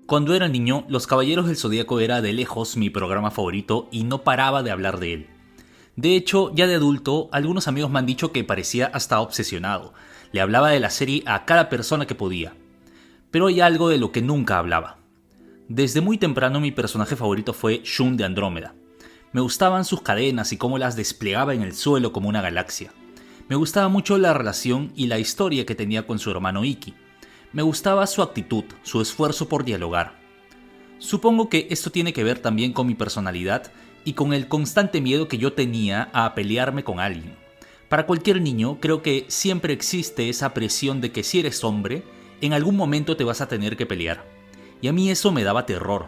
Cuando era niño, Los Caballeros del Zodíaco era de lejos mi programa favorito y no paraba de hablar de él. De hecho, ya de adulto, algunos amigos me han dicho que parecía hasta obsesionado. Le hablaba de la serie a cada persona que podía. Pero hay algo de lo que nunca hablaba. Desde muy temprano mi personaje favorito fue Shun de Andrómeda. Me gustaban sus cadenas y cómo las desplegaba en el suelo como una galaxia. Me gustaba mucho la relación y la historia que tenía con su hermano Ikki. Me gustaba su actitud, su esfuerzo por dialogar. Supongo que esto tiene que ver también con mi personalidad y con el constante miedo que yo tenía a pelearme con alguien. Para cualquier niño, creo que siempre existe esa presión de que si eres hombre, en algún momento te vas a tener que pelear. Y a mí eso me daba terror.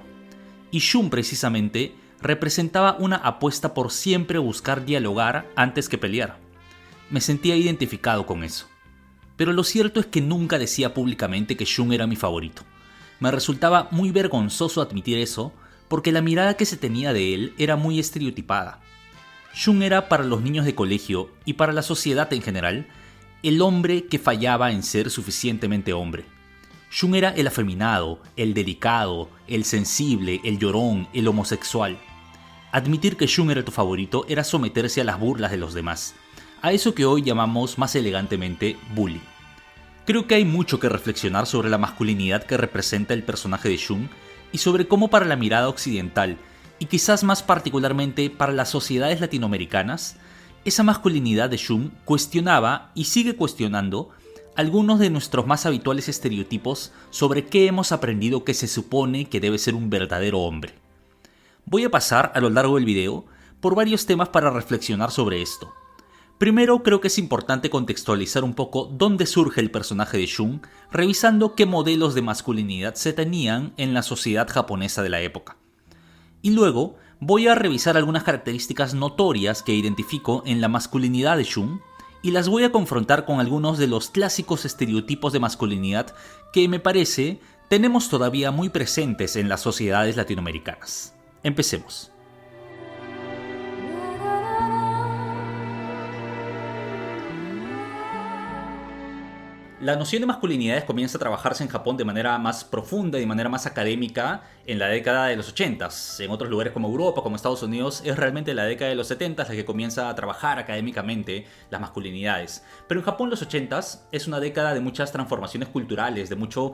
Y Shun precisamente representaba una apuesta por siempre buscar dialogar antes que pelear. Me sentía identificado con eso. Pero lo cierto es que nunca decía públicamente que Shun era mi favorito. Me resultaba muy vergonzoso admitir eso, porque la mirada que se tenía de él era muy estereotipada. Shun era para los niños de colegio y para la sociedad en general, el hombre que fallaba en ser suficientemente hombre. Shun era el afeminado, el delicado, el sensible, el llorón, el homosexual. Admitir que Shun era tu favorito era someterse a las burlas de los demás, a eso que hoy llamamos más elegantemente bullying. Creo que hay mucho que reflexionar sobre la masculinidad que representa el personaje de Shun y sobre cómo para la mirada occidental, y quizás más particularmente para las sociedades latinoamericanas, esa masculinidad de Shun cuestionaba y sigue cuestionando algunos de nuestros más habituales estereotipos sobre qué hemos aprendido que se supone que debe ser un verdadero hombre. Voy a pasar a lo largo del video por varios temas para reflexionar sobre esto. Primero, creo que es importante contextualizar un poco dónde surge el personaje de Shun, revisando qué modelos de masculinidad se tenían en la sociedad japonesa de la época. Y luego, voy a revisar algunas características notorias que identifico en la masculinidad de Shun y las voy a confrontar con algunos de los clásicos estereotipos de masculinidad que, me parece, tenemos todavía muy presentes en las sociedades latinoamericanas. Empecemos. La noción de masculinidades comienza a trabajarse en Japón de manera más profunda y de manera más académica en la década de los 80s. En otros lugares como Europa, como Estados Unidos, es realmente la década de los 70s la que comienza a trabajar académicamente las masculinidades. Pero en Japón los 80s es una década de muchas transformaciones culturales, de mucho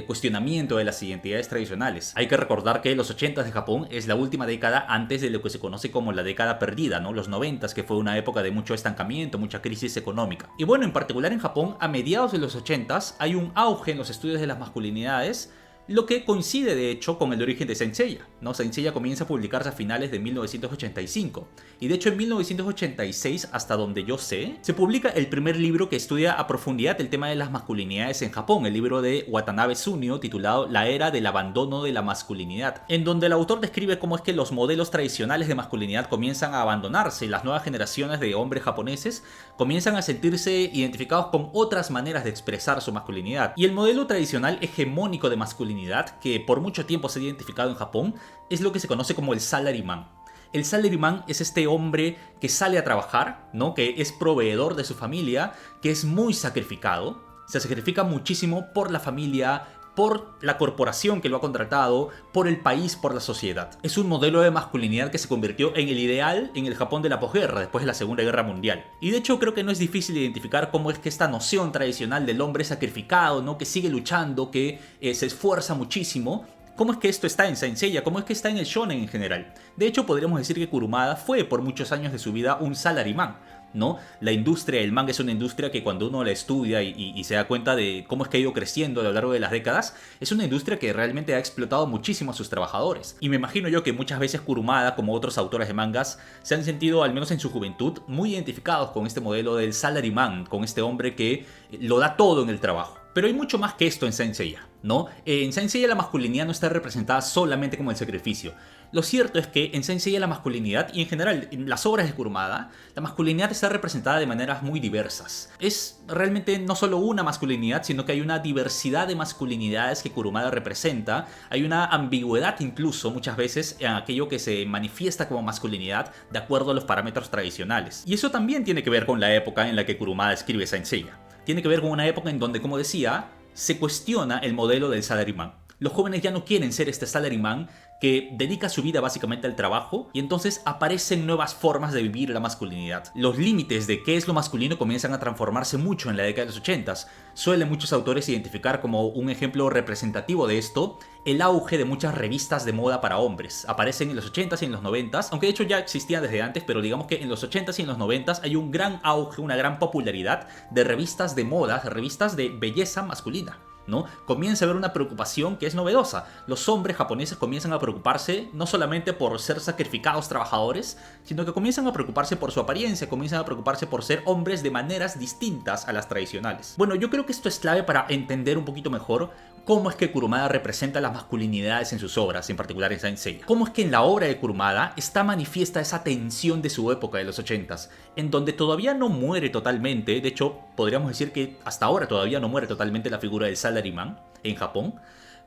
cuestionamiento de las identidades tradicionales. Hay que recordar que los 80s de Japón es la última década antes de lo que se conoce como la década perdida, ¿no? Los 90s, que fue una época de mucho estancamiento, mucha crisis económica. Y bueno, en particular en Japón, a mediados de los 80s hay un auge en los estudios de las masculinidades, lo que coincide de hecho con el origen de Saint Seiya, ¿no? Saint Seiya comienza a publicarse a finales de 1985 y de hecho en 1986, hasta donde yo sé, se publica el primer libro que estudia a profundidad el tema de las masculinidades en Japón, el libro de Watanabe Sunio titulado La era del abandono de la masculinidad, en donde el autor describe cómo es que los modelos tradicionales de masculinidad comienzan a abandonarse y las nuevas generaciones de hombres japoneses comienzan a sentirse identificados con otras maneras de expresar su masculinidad. Y el modelo tradicional hegemónico de masculinidad que por mucho tiempo se ha identificado en Japón es lo que se conoce como el salaryman. El salaryman es este hombre que sale a trabajar, ¿no? Que es proveedor de su familia, que es muy sacrificado, se sacrifica muchísimo por la familia, por la corporación que lo ha contratado, por el país, por la sociedad. Es un modelo de masculinidad que se convirtió en el ideal en el Japón de la posguerra, después de la Segunda Guerra Mundial. Y de hecho creo que no es difícil identificar cómo es que esta noción tradicional del hombre sacrificado, ¿no? Que sigue luchando, que se esfuerza muchísimo, ¿cómo es que esto está en Saint Seiya? ¿Cómo es que está en el shonen en general? De hecho podríamos decir que Kurumada fue por muchos años de su vida un salaryman, ¿no? La industria del manga es una industria que cuando uno la estudia y se da cuenta de cómo es que ha ido creciendo a lo largo de las décadas, es una industria que realmente ha explotado muchísimo a sus trabajadores. Y me imagino yo que muchas veces Kurumada, como otros autores de mangas, se han sentido, al menos en su juventud, muy identificados con este modelo del salaryman, con este hombre que lo da todo en el trabajo. Pero hay mucho más que esto en Saint Seiya, ¿no? En Saint Seiya la masculinidad no está representada solamente como el sacrificio. Lo cierto es que en Saint Seiya la masculinidad, y en general en las obras de Kurumada, la masculinidad está representada de maneras muy diversas. Es realmente no solo una masculinidad, sino que hay una diversidad de masculinidades que Kurumada representa. Hay una ambigüedad incluso muchas veces en aquello que se manifiesta como masculinidad de acuerdo a los parámetros tradicionales. Y eso también tiene que ver con la época en la que Kurumada escribe Saint Seiya. Tiene que ver con una época en donde, como decía, se cuestiona el modelo del salaryman. Los jóvenes ya no quieren ser este salaryman que dedica su vida básicamente al trabajo, y entonces aparecen nuevas formas de vivir la masculinidad. Los límites de qué es lo masculino comienzan a transformarse mucho en la década de los 80. Suelen muchos autores identificar como un ejemplo representativo de esto el auge de muchas revistas de moda para hombres. Aparecen en los 80s y en los 90s, aunque de hecho ya existían desde antes, pero digamos que en los 80s y en los 90s hay un gran auge, una gran popularidad de revistas de moda, de revistas de belleza masculina, ¿no? Comienza a haber una preocupación que es novedosa. Los hombres japoneses comienzan a preocuparse no solamente por ser sacrificados trabajadores, sino que comienzan a preocuparse por su apariencia, comienzan a preocuparse por ser hombres de maneras distintas a las tradicionales. Bueno, yo creo que esto es clave para entender un poquito mejor cómo es que Kurumada representa las masculinidades en sus obras, en particular en Saint Seiya. Cómo es que en la obra de Kurumada está manifiesta esa tensión de su época de los 80s, en donde todavía no muere totalmente, de hecho podríamos decir que hasta ahora todavía no muere totalmente la figura del salaryman en Japón,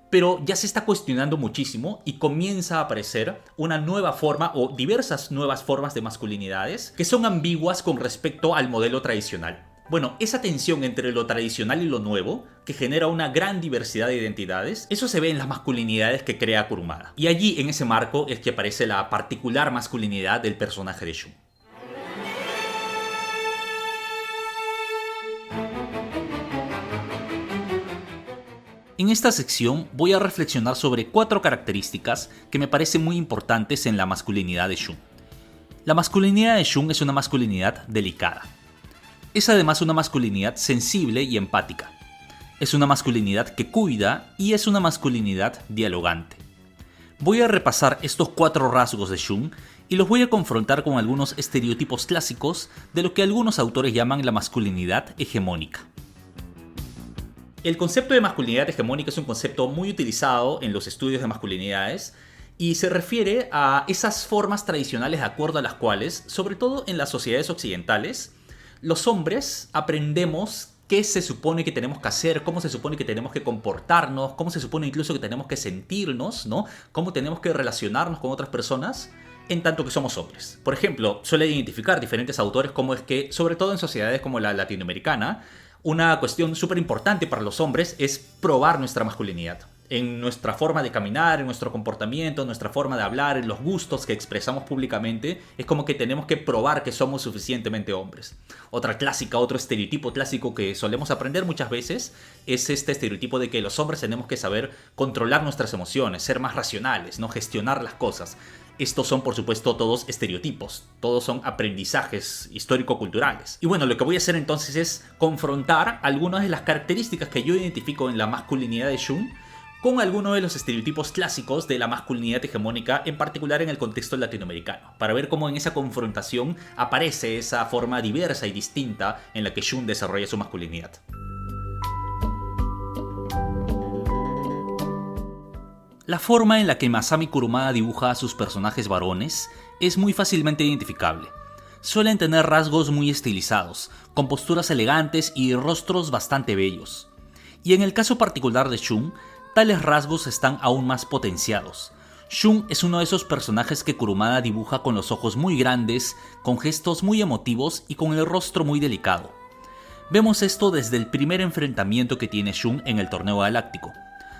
pero ya se está cuestionando muchísimo y comienza a aparecer una nueva forma o diversas nuevas formas de masculinidades que son ambiguas con respecto al modelo tradicional. Bueno, esa tensión entre lo tradicional y lo nuevo, que genera una gran diversidad de identidades, eso se ve en las masculinidades que crea Kurumada. Y allí, en ese marco, es que aparece la particular masculinidad del personaje de Shun. En esta sección voy a reflexionar sobre 4 características que me parecen muy importantes en la masculinidad de Shun. La masculinidad de Shun es una masculinidad delicada. Es además una masculinidad sensible y empática. Es una masculinidad que cuida y es una masculinidad dialogante. Voy a repasar estos 4 rasgos de Shun y los voy a confrontar con algunos estereotipos clásicos de lo que algunos autores llaman la masculinidad hegemónica. El concepto de masculinidad hegemónica es un concepto muy utilizado en los estudios de masculinidades y se refiere a esas formas tradicionales de acuerdo a las cuales, sobre todo en las sociedades occidentales, los hombres aprendemos qué se supone que tenemos que hacer, cómo se supone que tenemos que comportarnos, cómo se supone incluso que tenemos que sentirnos, ¿no? Cómo tenemos que relacionarnos con otras personas en tanto que somos hombres. Por ejemplo, suele identificar diferentes autores cómo es que, sobre todo en sociedades como la latinoamericana, una cuestión súper importante para los hombres es probar nuestra masculinidad. En nuestra forma de caminar, en nuestro comportamiento, en nuestra forma de hablar, en los gustos que expresamos públicamente, es como que tenemos que probar que somos suficientemente hombres. Otro estereotipo clásico que solemos aprender muchas veces es este estereotipo de que los hombres tenemos que saber controlar nuestras emociones, ser más racionales, no gestionar las cosas. Estos son, por supuesto, todos estereotipos, todos son aprendizajes histórico-culturales. Y bueno, lo que voy a hacer entonces es confrontar algunas de las características que yo identifico en la masculinidad de Shun con algunos de los estereotipos clásicos de la masculinidad hegemónica, en particular en el contexto latinoamericano, para ver cómo en esa confrontación aparece esa forma diversa y distinta en la que Shun desarrolla su masculinidad. La forma en la que Masami Kurumada dibuja a sus personajes varones es muy fácilmente identificable. Suelen tener rasgos muy estilizados, con posturas elegantes y rostros bastante bellos. Y en el caso particular de Shun, tales rasgos están aún más potenciados. Shun es uno de esos personajes que Kurumada dibuja con los ojos muy grandes, con gestos muy emotivos y con el rostro muy delicado. Vemos esto desde el primer enfrentamiento que tiene Shun en el Torneo Galáctico.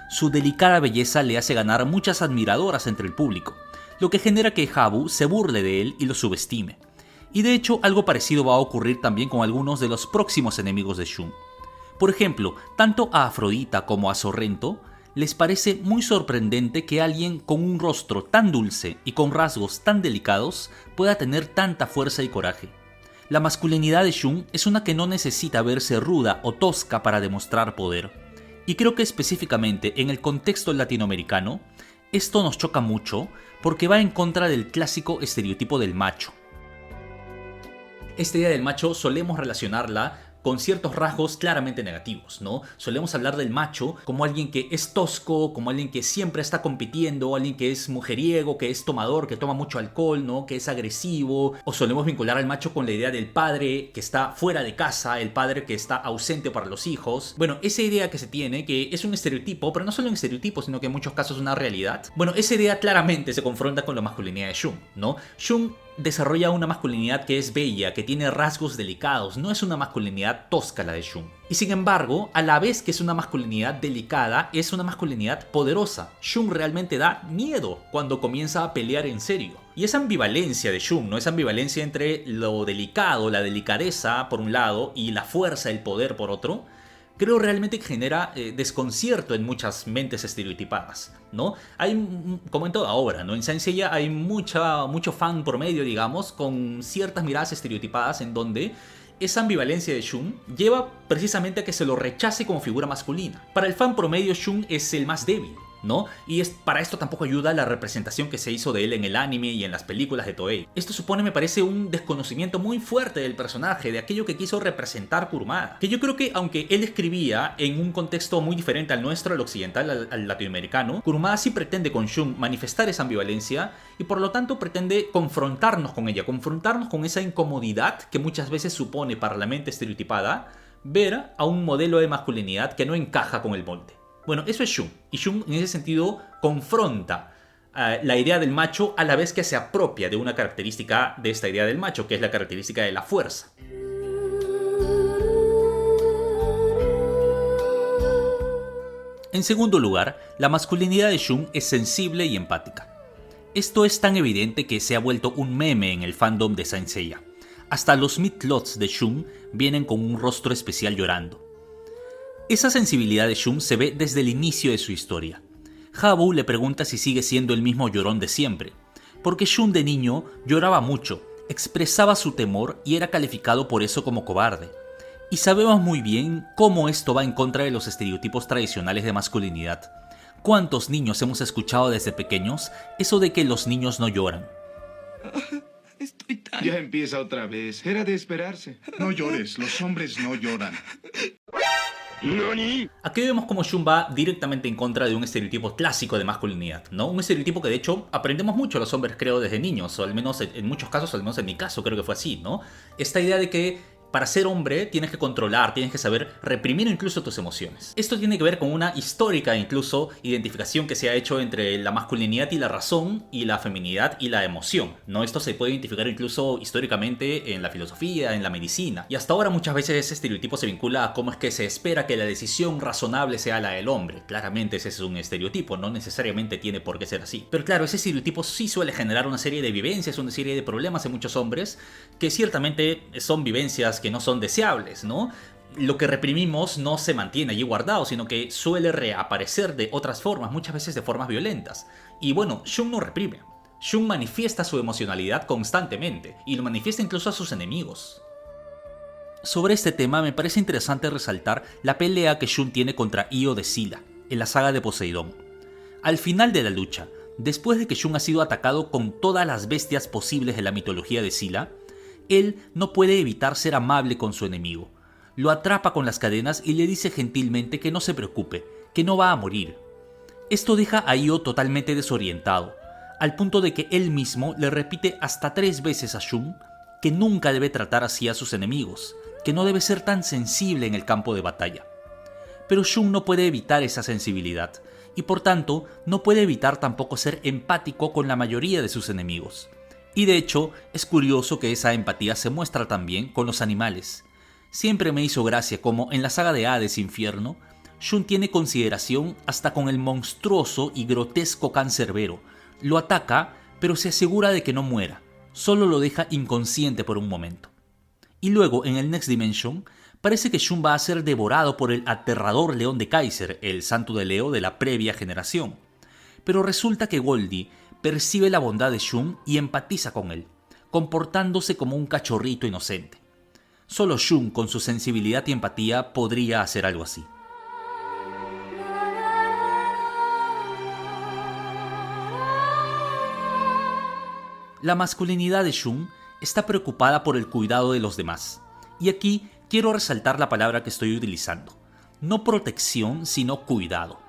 Su delicada belleza le hace ganar muchas admiradoras entre el público, lo que genera que Habu se burle de él y lo subestime. Y de hecho, algo parecido va a ocurrir también con algunos de los próximos enemigos de Shun. Por ejemplo, tanto a Afrodita como a Sorrento les parece muy sorprendente que alguien con un rostro tan dulce y con rasgos tan delicados pueda tener tanta fuerza y coraje. La masculinidad de Shun es una que no necesita verse ruda o tosca para demostrar poder. Y creo que específicamente en el contexto latinoamericano, esto nos choca mucho porque va en contra del clásico estereotipo del macho. Esta idea del macho solemos relacionarla con ciertos rasgos claramente negativos, ¿no? Solemos hablar del macho como alguien que es tosco, como alguien que siempre está compitiendo, alguien que es mujeriego, que es tomador, que toma mucho alcohol, ¿no? Que es agresivo. O solemos vincular al macho con la idea del padre que está fuera de casa, el padre que está ausente para los hijos. Bueno, esa idea que se tiene, que es un estereotipo, pero no solo un estereotipo, sino que en muchos casos una realidad. Bueno, esa idea claramente se confronta con la masculinidad de Shun, ¿no? Shun desarrolla una masculinidad que es bella, que tiene rasgos delicados, no es una masculinidad tosca la de Shun. Y sin embargo, a la vez que es una masculinidad delicada, es una masculinidad poderosa. Shun realmente da miedo cuando comienza a pelear en serio. Y esa ambivalencia de Shun, ¿no? Esa ambivalencia entre lo delicado, la delicadeza por un lado y la fuerza, el poder por otro, creo realmente que genera desconcierto en muchas mentes estereotipadas, ¿no? Hay, como en toda obra, ¿no? En Saint Seiya hay mucho fan promedio, digamos, con ciertas miradas estereotipadas en donde esa ambivalencia de Shun lleva precisamente a que se lo rechace como figura masculina. Para el fan promedio, Shun es el más débil, ¿no? Y para esto tampoco ayuda la representación que se hizo de él en el anime y en las películas de Toei. Esto supone, me parece, un desconocimiento muy fuerte del personaje, de aquello que quiso representar Kurumada. Que yo creo que, aunque él escribía en un contexto muy diferente al nuestro, al occidental, al latinoamericano, Kurumada sí pretende con Shun manifestar esa ambivalencia y por lo tanto pretende confrontarnos con ella, confrontarnos con esa incomodidad que muchas veces supone para la mente estereotipada ver a un modelo de masculinidad que no encaja con el molde. Bueno, eso es Shun, y Shun en ese sentido confronta la idea del macho a la vez que se apropia de una característica de esta idea del macho, que es la característica de la fuerza. En segundo lugar, la masculinidad de Shun es sensible y empática. Esto es tan evidente que se ha vuelto un meme en el fandom de Saint Seiya. Hasta los midcloths de Shun vienen con un rostro especial llorando. Esa sensibilidad de Shun se ve desde el inicio de su historia. Habu le pregunta si sigue siendo el mismo llorón de siempre, porque Shun de niño lloraba mucho, expresaba su temor y era calificado por eso como cobarde. Y sabemos muy bien cómo esto va en contra de los estereotipos tradicionales de masculinidad. ¿Cuántos niños hemos escuchado desde pequeños eso de que los niños no lloran? Estoy tan... Ya empieza otra vez. Era de esperarse. No llores, los hombres no lloran. Aquí vemos cómo Shun va directamente en contra de un estereotipo clásico de masculinidad, ¿no? Un estereotipo que de hecho aprendemos mucho los hombres, creo, desde niños, o al menos en muchos casos, al menos en mi caso creo que fue así, ¿no? Esta idea de que para ser hombre tienes que controlar, tienes que saber reprimir incluso tus emociones. Esto tiene que ver con una histórica incluso identificación que se ha hecho entre la masculinidad y la razón y la feminidad y la emoción, ¿no? Esto se puede identificar incluso históricamente en la filosofía, en la medicina. Y hasta ahora muchas veces ese estereotipo se vincula a cómo es que se espera que la decisión razonable sea la del hombre. Claramente ese es un estereotipo, no necesariamente tiene por qué ser así. Pero claro, ese estereotipo sí suele generar una serie de vivencias, una serie de problemas en muchos hombres que ciertamente son vivencias que no son deseables, ¿no? Lo que reprimimos no se mantiene allí guardado, sino que suele reaparecer de otras formas, muchas veces de formas violentas. Y bueno, Shun no reprime. Shun manifiesta su emocionalidad constantemente, y lo manifiesta incluso a sus enemigos. Sobre este tema me parece interesante resaltar la pelea que Shun tiene contra Io de Sila, en la saga de Poseidón. Al final de la lucha, después de que Shun ha sido atacado con todas las bestias posibles de la mitología de Sila, él no puede evitar ser amable con su enemigo. Lo atrapa con las cadenas y le dice gentilmente que no se preocupe, que no va a morir. Esto deja a Io totalmente desorientado, al punto de que él mismo le repite hasta 3 veces a Shun que nunca debe tratar así a sus enemigos, que no debe ser tan sensible en el campo de batalla. Pero Shun no puede evitar esa sensibilidad, y por tanto no puede evitar tampoco ser empático con la mayoría de sus enemigos. Y de hecho, es curioso que esa empatía se muestra también con los animales. Siempre me hizo gracia como en la saga de Hades Infierno, Shun tiene consideración hasta con el monstruoso y grotesco cancerbero. Lo ataca, pero se asegura de que no muera, solo lo deja inconsciente por un momento. Y luego, en el Next Dimension, parece que Shun va a ser devorado por el aterrador león de Kaiser, el santo de Leo de la previa generación. Pero resulta que Goldie percibe la bondad de Shun y empatiza con él, comportándose como un cachorrito inocente. Solo Shun, con su sensibilidad y empatía, podría hacer algo así. La masculinidad de Shun está preocupada por el cuidado de los demás. Y aquí quiero resaltar la palabra que estoy utilizando. No protección, sino cuidado.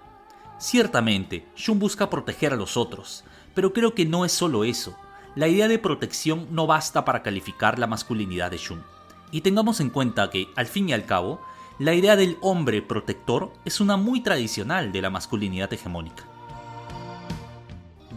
Ciertamente, Shun busca proteger a los otros, pero creo que no es solo eso. La idea de protección no basta para calificar la masculinidad de Shun. Y tengamos en cuenta que, al fin y al cabo, la idea del hombre protector es una muy tradicional de la masculinidad hegemónica.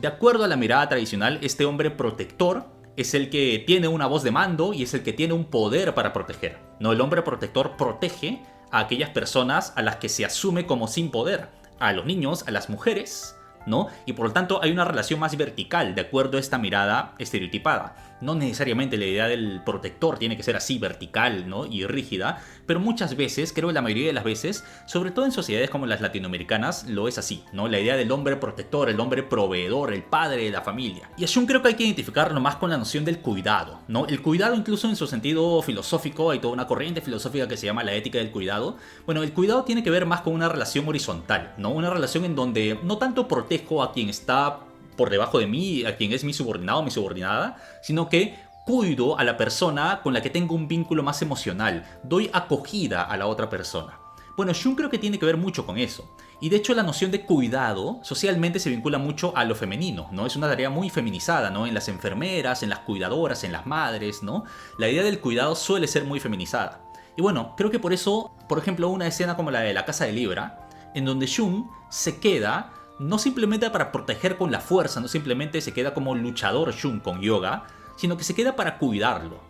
De acuerdo a la mirada tradicional, este hombre protector es el que tiene una voz de mando y es el que tiene un poder para proteger. No, el hombre protector protege a aquellas personas a las que se asume como sin poder, a los niños, a las mujeres, ¿no? Y por lo tanto hay una relación más vertical de acuerdo a esta mirada estereotipada. No necesariamente la idea del protector tiene que ser así vertical, ¿no? Y rígida, pero muchas veces, creo que la mayoría de las veces, sobre todo en sociedades como las latinoamericanas, lo es así, ¿no? La idea del hombre protector, el hombre proveedor, el padre de la familia. Y a Jung creo que hay que identificarlo más con la noción del cuidado, ¿no? El cuidado incluso en su sentido filosófico, hay toda una corriente filosófica que se llama la ética del cuidado. Bueno, el cuidado tiene que ver más con una relación horizontal, ¿no? Una relación en donde no tanto protejo a quien está por debajo de mí, a quien es mi subordinado o mi subordinada, sino que cuido a la persona con la que tengo un vínculo más emocional, doy acogida a la otra persona. Bueno, Jung creo que tiene que ver mucho con eso. Y de hecho la noción de cuidado socialmente se vincula mucho a lo femenino, ¿no? Es una tarea muy feminizada, ¿no? En las enfermeras, en las cuidadoras, en las madres, ¿no? La idea del cuidado suele ser muy feminizada. Y bueno, creo que por eso, por ejemplo, una escena como la de la casa de Libra, en donde Jung se queda no simplemente para proteger con la fuerza, no simplemente se queda como luchador Jung con yoga, sino que se queda para cuidarlo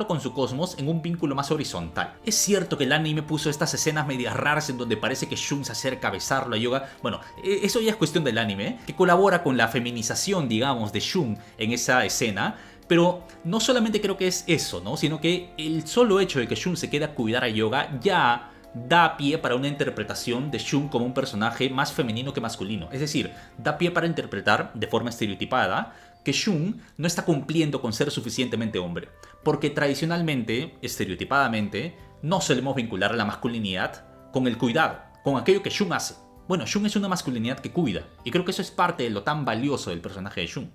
con su cosmos en un vínculo más horizontal. Es cierto que el anime puso estas escenas medias raras en donde parece que Jung se acerca a besarlo a yoga. Bueno, eso ya es cuestión del anime, que colabora con la feminización, digamos, de Jung en esa escena. Pero no solamente creo que es eso, ¿no? Sino que el solo hecho de que Jung se quede a cuidar a yoga ya da pie para una interpretación de Jung como un personaje más femenino que masculino. Es decir, da pie para interpretar de forma estereotipada que Jung no está cumpliendo con ser suficientemente hombre. Porque tradicionalmente, estereotipadamente, no solemos vincular la masculinidad con el cuidado, con aquello que Jung hace. Bueno, Jung es una masculinidad que cuida, y creo que eso es parte de lo tan valioso del personaje de Jung.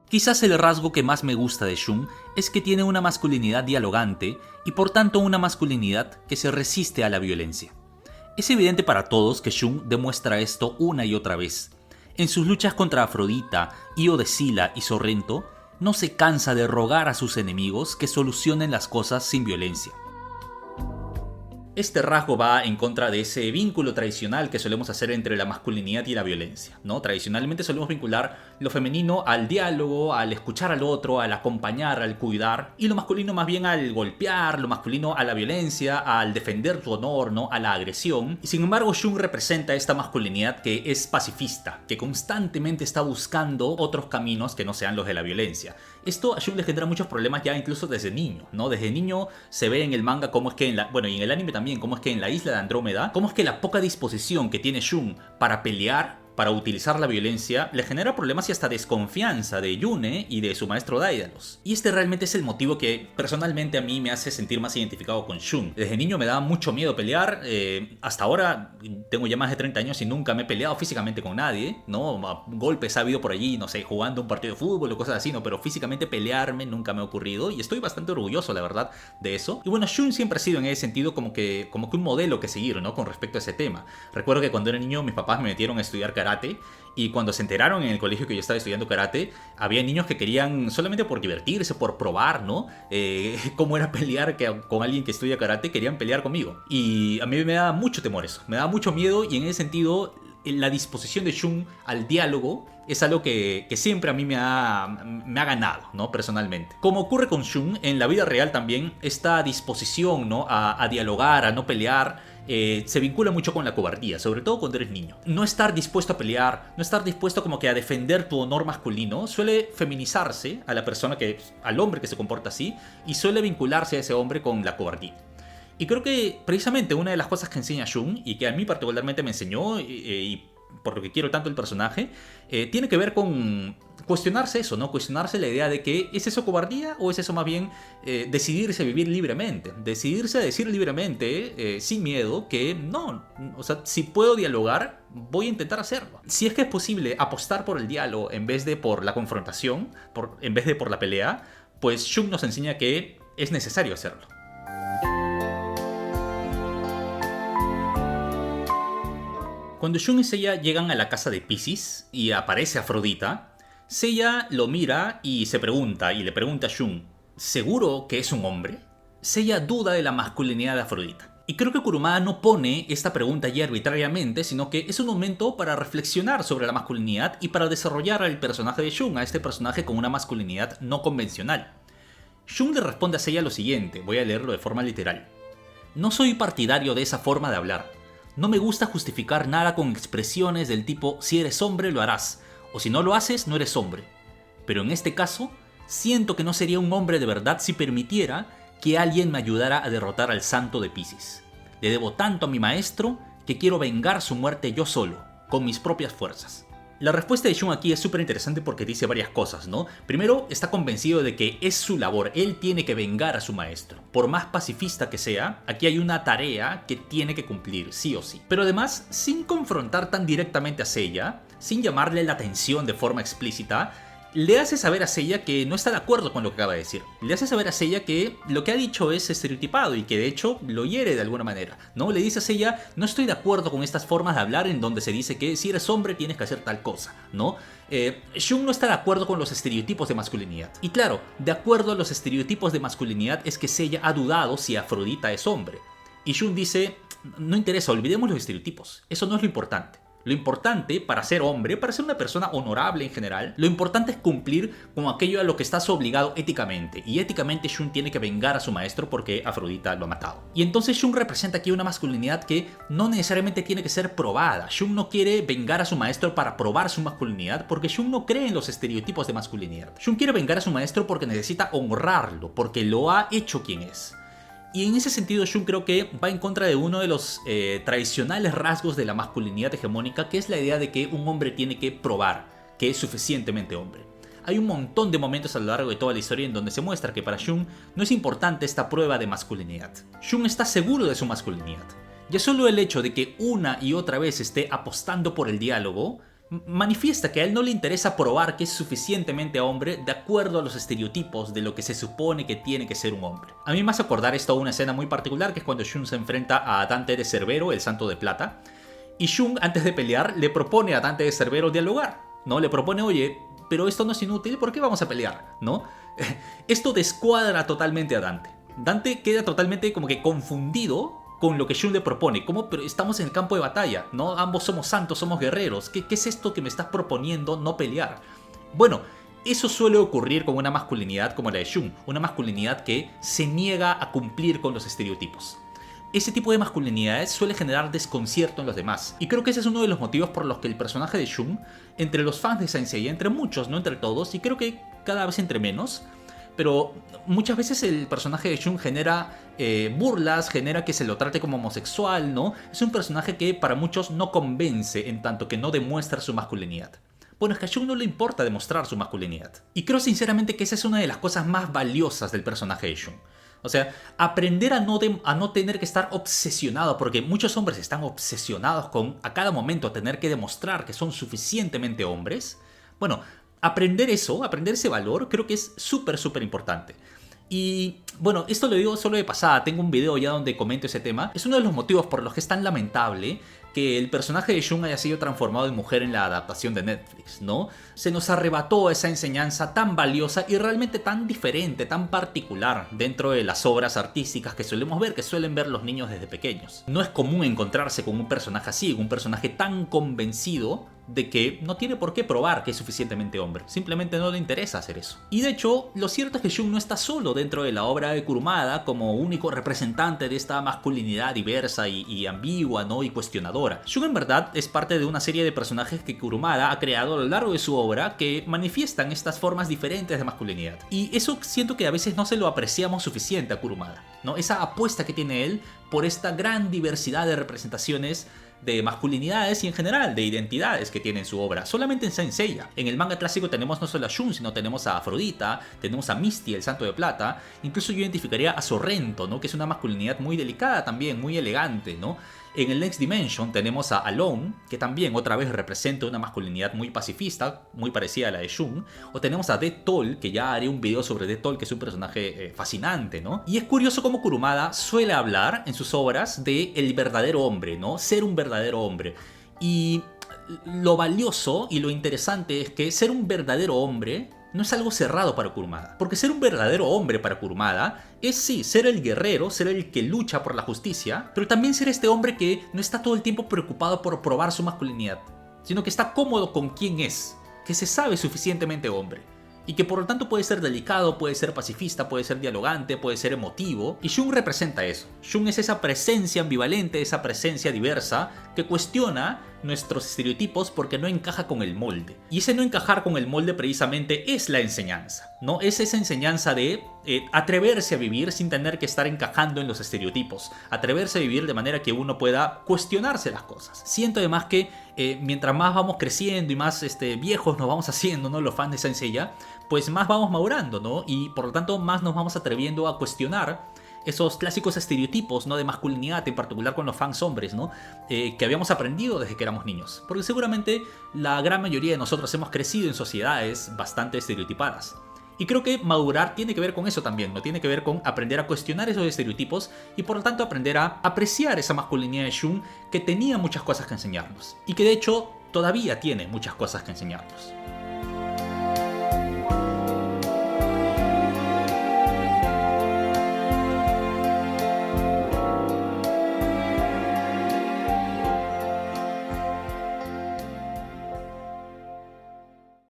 Quizás el rasgo que más me gusta de Jung es que tiene una masculinidad dialogante y por tanto una masculinidad que se resiste a la violencia. Es evidente para todos que Jung demuestra esto una y otra vez. En sus luchas contra Afrodita, Io de Sila y Sorrento, no se cansa de rogar a sus enemigos que solucionen las cosas sin violencia. Este rasgo va en contra de ese vínculo tradicional que solemos hacer entre la masculinidad y la violencia, ¿no? Tradicionalmente solemos vincular lo femenino al diálogo, al escuchar al otro, al acompañar, al cuidar, y lo masculino más bien al golpear, lo masculino a la violencia, al defender tu honor, ¿no? A la agresión. Y sin embargo, Jung representa esta masculinidad que es pacifista, que constantemente está buscando otros caminos que no sean los de la violencia. Esto a Jung le genera muchos problemas ya incluso desde niño, ¿no? Desde niño se ve en el manga cómo es que y en el anime también, cómo es que en la isla de Andrómeda, cómo es que la poca disposición que tiene Jung para pelear, para utilizar la violencia, le genera problemas y hasta desconfianza de Yune y de su maestro Daedalus. Y este realmente es el motivo que personalmente a mí me hace sentir más identificado con Jung. Desde niño me daba mucho miedo pelear, hasta ahora tengo ya más de 30 años y nunca me he peleado físicamente con nadie, ¿no? Golpes ha habido por allí, no sé, jugando un partido de fútbol o cosas así, ¿no? Pero físicamente pelearme nunca me ha ocurrido y estoy bastante orgulloso, la verdad, de eso. Y bueno, Jung siempre ha sido en ese sentido como que un modelo que seguir, ¿no? Con respecto a ese tema. Recuerdo que cuando era niño mis papás me metieron a estudiar karate y cuando se enteraron en el colegio que yo estaba estudiando karate, había niños que querían solamente por divertirse, por probar, ¿no? Cómo era pelear con alguien que estudia karate, querían pelear conmigo. Y a mí me daba mucho temor eso, me daba mucho miedo y en ese sentido la disposición de Jung al diálogo es algo que siempre a mí me ha ganado, ¿no? Personalmente. Como ocurre con Jung, en la vida real también esta disposición, ¿no? a dialogar, a no pelear, se vincula mucho con la cobardía, sobre todo cuando eres niño. No estar dispuesto a pelear, no estar dispuesto como que a defender tu honor masculino, suele feminizarse a la persona al hombre que se comporta así, y suele vincularse a ese hombre con la cobardía. Y creo que precisamente una de las cosas que enseña Jung, y que a mí particularmente me enseñó, y por lo que quiero tanto el personaje, tiene que ver con cuestionarse eso, ¿no? Cuestionarse la idea de que ¿es eso cobardía o es eso más bien decidirse a vivir libremente? Decidirse a decir libremente, sin miedo, que no, o sea, si puedo dialogar, voy a intentar hacerlo. Si es que es posible apostar por el diálogo en vez de por la confrontación, en vez de por la pelea, pues Jung nos enseña que es necesario hacerlo. Cuando Jung y Seiya llegan a la casa de Piscis y aparece Afrodita, Seiya lo mira y le pregunta a Jung, ¿seguro que es un hombre? Seiya duda de la masculinidad de Afrodita. Y creo que Kurumada no pone esta pregunta allí arbitrariamente, sino que es un momento para reflexionar sobre la masculinidad y para desarrollar al personaje de Shun, a este personaje con una masculinidad no convencional. Shun le responde a Seiya lo siguiente, voy a leerlo de forma literal. No soy partidario de esa forma de hablar. No me gusta justificar nada con expresiones del tipo si eres hombre lo harás, o si no lo haces no eres hombre. Pero en este caso, siento que no sería un hombre de verdad si permitiera que alguien me ayudara a derrotar al santo de Piscis. Le debo tanto a mi maestro que quiero vengar su muerte yo solo, con mis propias fuerzas. La respuesta de Shun aquí es súper interesante porque dice varias cosas, ¿no? Primero, está convencido de que es su labor, él tiene que vengar a su maestro. Por más pacifista que sea, aquí hay una tarea que tiene que cumplir, sí o sí. Pero además, sin confrontar tan directamente a Seiya, sin llamarle la atención de forma explícita, le hace saber a Seiya que no está de acuerdo con lo que acaba de decir. Le hace saber a Seiya que lo que ha dicho es estereotipado y que de hecho lo hiere de alguna manera, ¿no? Le dice a Seiya, no estoy de acuerdo con estas formas de hablar en donde se dice que si eres hombre tienes que hacer tal cosa, ¿no? Shun no está de acuerdo con los estereotipos de masculinidad. Y claro, de acuerdo a los estereotipos de masculinidad es que Seiya ha dudado si Afrodita es hombre. Y Shun dice, no interesa, olvidemos los estereotipos, eso no es lo importante. Lo importante para ser hombre, para ser una persona honorable en general, lo importante es cumplir con aquello a lo que estás obligado éticamente. Y éticamente Shun tiene que vengar a su maestro porque Afrodita lo ha matado. Y entonces Shun representa aquí una masculinidad que no necesariamente tiene que ser probada. Shun no quiere vengar a su maestro para probar su masculinidad porque Shun no cree en los estereotipos de masculinidad. Shun quiere vengar a su maestro porque necesita honrarlo, porque lo ha hecho quien es. Y en ese sentido Shun creo que va en contra de uno de los tradicionales rasgos de la masculinidad hegemónica, que es la idea de que un hombre tiene que probar que es suficientemente hombre. Hay un montón de momentos a lo largo de toda la historia en donde se muestra que para Shun no es importante esta prueba de masculinidad. Shun está seguro de su masculinidad. Ya solo el hecho de que una y otra vez esté apostando por el diálogo manifiesta que a él no le interesa probar que es suficientemente hombre de acuerdo a los estereotipos de lo que se supone que tiene que ser un hombre. A mí me hace acordar esto a una escena muy particular, que es cuando Shun se enfrenta a Dante de Cerbero, el santo de plata, y Shun antes de pelear le propone a Dante de Cerbero dialogar, ¿no? Le propone, oye, pero esto no es inútil, ¿por qué vamos a pelear? ¿No? Esto descuadra totalmente a Dante. Dante queda totalmente como que confundido con lo que Shun le propone. ¿Cómo? Pero estamos en el campo de batalla, ¿no? Ambos somos santos, somos guerreros. ¿Qué es esto que me estás proponiendo no pelear? Bueno, eso suele ocurrir con una masculinidad como la de Shun. Una masculinidad que se niega a cumplir con los estereotipos. Ese tipo de masculinidades suele generar desconcierto en los demás. Y creo que ese es uno de los motivos por los que el personaje de Shun, entre los fans de Saint Seiya, entre muchos, no entre todos, y creo que cada vez entre menos, pero muchas veces el personaje de Shun genera burlas, genera que se lo trate como homosexual, ¿no? Es un personaje que para muchos no convence en tanto que no demuestra su masculinidad. Bueno, es que a Shun no le importa demostrar su masculinidad. Y creo sinceramente que esa es una de las cosas más valiosas del personaje de Shun. O sea, aprender a no tener que estar obsesionado, porque muchos hombres están obsesionados con a cada momento tener que demostrar que son suficientemente hombres. Bueno, aprender eso, aprender ese valor, creo que es súper importante. Y bueno, esto lo digo solo de pasada, tengo un video ya donde comento ese tema. Es uno de los motivos por los que es tan lamentable que el personaje de Shun haya sido transformado en mujer en la adaptación de Netflix, ¿no? Se nos arrebató esa enseñanza tan valiosa y realmente tan diferente, tan particular dentro de las obras artísticas que solemos ver, que suelen ver los niños desde pequeños. No es común encontrarse con un personaje así, un personaje tan convencido de que no tiene por qué probar que es suficientemente hombre, simplemente no le interesa hacer eso. Y de hecho, lo cierto es que Shun no está solo dentro de la obra de Kurumada como único representante de esta masculinidad diversa y ambigua, ¿no? Y cuestionadora. Shun en verdad es parte de una serie de personajes que Kurumada ha creado a lo largo de su obra que manifiestan estas formas diferentes de masculinidad. Y eso siento que a veces no se lo apreciamos suficiente a Kurumada, ¿no? Esa apuesta que tiene él por esta gran diversidad de representaciones de masculinidades y en general de identidades que tiene en su obra. Solamente en Saint Seiya. En el manga clásico tenemos no solo a Shun, sino tenemos a Afrodita, tenemos a Misty, el santo de plata. Incluso yo identificaría a Sorrento, ¿no? Que es una masculinidad muy delicada también, muy elegante, ¿no? En el Next Dimension tenemos a Alone, que también otra vez representa una masculinidad muy pacifista, muy parecida a la de Shun. O tenemos a Death Toll, que ya haré un video sobre Death Toll, que es un personaje fascinante, ¿no? Y es curioso cómo Kurumada suele hablar en sus obras de el verdadero hombre, ¿no? Ser un verdadero hombre. Y lo valioso y lo interesante es que ser un verdadero hombre no es algo cerrado para Kurumada. Porque ser un verdadero hombre para Kurumada es sí, ser el guerrero, ser el que lucha por la justicia, pero también ser este hombre que no está todo el tiempo preocupado por probar su masculinidad, sino que está cómodo con quien es, que se sabe suficientemente hombre. Y que por lo tanto puede ser delicado, puede ser pacifista, puede ser dialogante, puede ser emotivo. Y Shun representa eso. Shun es esa presencia ambivalente, esa presencia diversa que cuestiona nuestros estereotipos porque no encaja con el molde. Y ese no encajar con el molde precisamente es la enseñanza, ¿no? Es esa enseñanza de atreverse a vivir sin tener que estar encajando en los estereotipos. Atreverse a vivir de manera que uno pueda cuestionarse las cosas. Siento además que mientras más vamos creciendo y más viejos nos vamos haciendo, ¿no? Los fans de Saint Seiya, pues más vamos madurando, ¿no? Y por lo tanto más nos vamos atreviendo a cuestionar esos clásicos estereotipos, ¿no? De masculinidad, en particular con los fans hombres, ¿no? Que habíamos aprendido desde que éramos niños. Porque seguramente la gran mayoría de nosotros hemos crecido en sociedades bastante estereotipadas. Y creo que madurar tiene que ver con eso también, ¿no? Tiene que ver con aprender a cuestionar esos estereotipos y por lo tanto aprender a apreciar esa masculinidad de Shun que tenía muchas cosas que enseñarnos. Y que de hecho todavía tiene muchas cosas que enseñarnos.